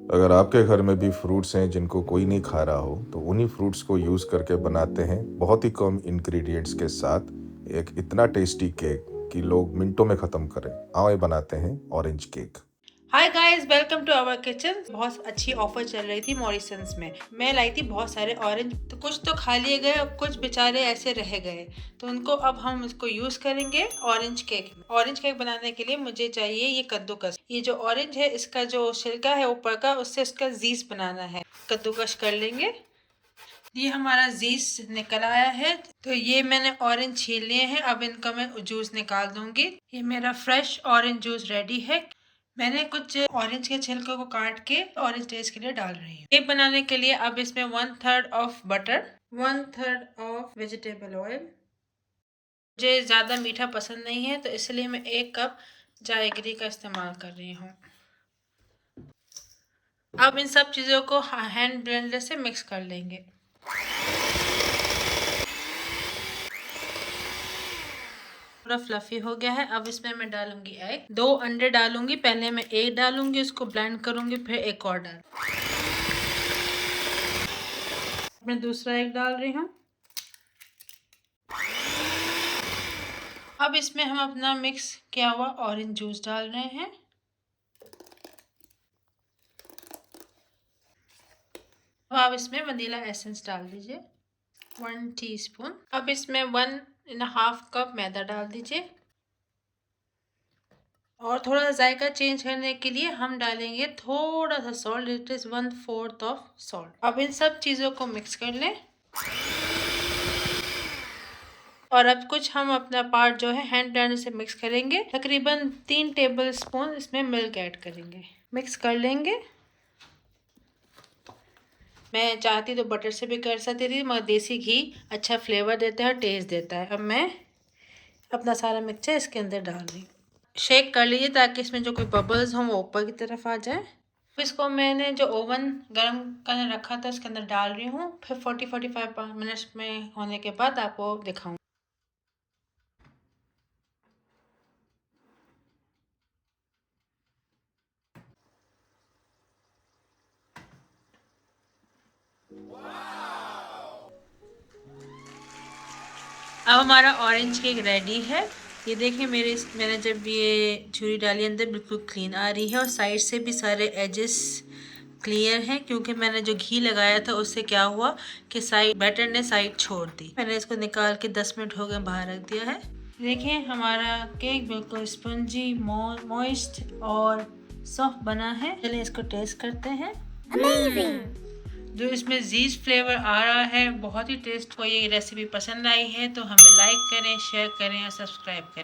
अगर आपके घर में भी फ्रूट्स हैं जिनको कोई नहीं खा रहा हो तो उन्हीं फ्रूट्स को यूज़ करके बनाते हैं बहुत ही कम इंग्रेडिएंट्स के साथ एक इतना टेस्टी केक कि लोग मिनटों में ख़त्म करें। आओ ये बनाते हैं orange cake. Hi guys, welcome to our kitchen. बहुत अच्छी ऑफर चल रही थी मॉरिसन्स में। मैं लाई थी बहुत सारे ऑरेंज, तो कुछ तो खा लिए गए और कुछ बेचारे ऐसे रह गए, तो उनको अब हम इसको यूज करेंगे ऑरेंज केक में। ऑरेंज केक बनाने के लिए मुझे चाहिए ये कद्दूकस। ये जो ऑरेंज है इसका जो छिलका है ऊपर का, उससे इसका जीस बनाना है। कद्दूकस कर लेंगे। ये हमारा जूस निकल आया है, तो ये मैंने ऑरेंज छील लिए हैं। अब इनका मैं जूस निकाल दूंगी। ये मेरा फ्रेश ऑरेंज जूस रेडी है। मैंने कुछ ऑरेंज के छिलके को काट के ऑरेंज टेस्ट के लिए डाल रही हूँ। केक बनाने के लिए अब इसमें 1/3 of butter, 1/3 of vegetable oil. मुझे ज़्यादा मीठा पसंद नहीं है, तो इसलिए मैं 1 कप जायगरी का इस्तेमाल कर रही हूँ। अब इन सब चीज़ों को हैंड ब्लेंडर से मिक्स कर लेंगे। पूरा फ्लफी हो गया है। अब इसमें मैं डालूंगी एग। 2 अंडे डालूंगी। पहले मैं एक डालूंगी, उसको ब्लेंड करूंगी, फिर एक और डाल। मैं दूसरा एग डाल रही हूँ। अब इसमें हम अपना मिक्स किया हुआ ऑरेंज जूस डाल रहे हैं। अब आप इसमें वनीला एसेंस डाल दीजिए, 1 टीस्पून। अब इसमें 1.5 कप मैदा डाल दीजिए, और थोड़ा जायका चेंज करने के लिए हम डालेंगे थोड़ा सा salt. It is 1/4 of salt. अब इन सब चीज़ों को मिक्स कर लें। और अब कुछ हम अपना पार्ट जो है हैंड ब्लेंडर से मिक्स करेंगे। तकरीबन 3 टेबल स्पून इसमें मिल्क ऐड करेंगे। मिक्स कर लेंगे। मैं चाहती तो बटर से भी कर सकती थी, मगर देसी घी अच्छा फ्लेवर देता है, टेस्ट देता है। अब मैं अपना सारा मिक्सचर इसके अंदर डाल रही हूँ। शेक कर लीजिए ताकि इसमें जो कोई बबल्स हों वो ऊपर की तरफ आ जाए। इसको मैंने जो ओवन गर्म करने रखा था उसके अंदर डाल रही हूँ। फिर 40-45 मिनट्स में होने के बाद आपको दिखाऊँ। अब हमारा ऑरेंज केक रेडी है। ये देखिए, मैंने जब ये छुरी डाली अंदर बिल्कुल क्लीन आ रही है, और साइड से भी सारे एजेस क्लियर हैं, क्योंकि मैंने जो घी लगाया था उससे क्या हुआ कि साइड बैटर ने साइड छोड़ दी। मैंने इसको निकाल के 10 मिनट हो गए बाहर रख दिया है। देखिए हमारा केक बिल्कुल स्पंजी, मॉइस्ट और सॉफ्ट बना है। चलिए इसको टेस्ट करते हैं। अमेजिंग! जो इसमें जीज फ्लेवर आ रहा है, बहुत ही टेस्ट को। ये रेसिपी पसंद आई है तो हमें लाइक करें, शेयर करें और सब्सक्राइब करें।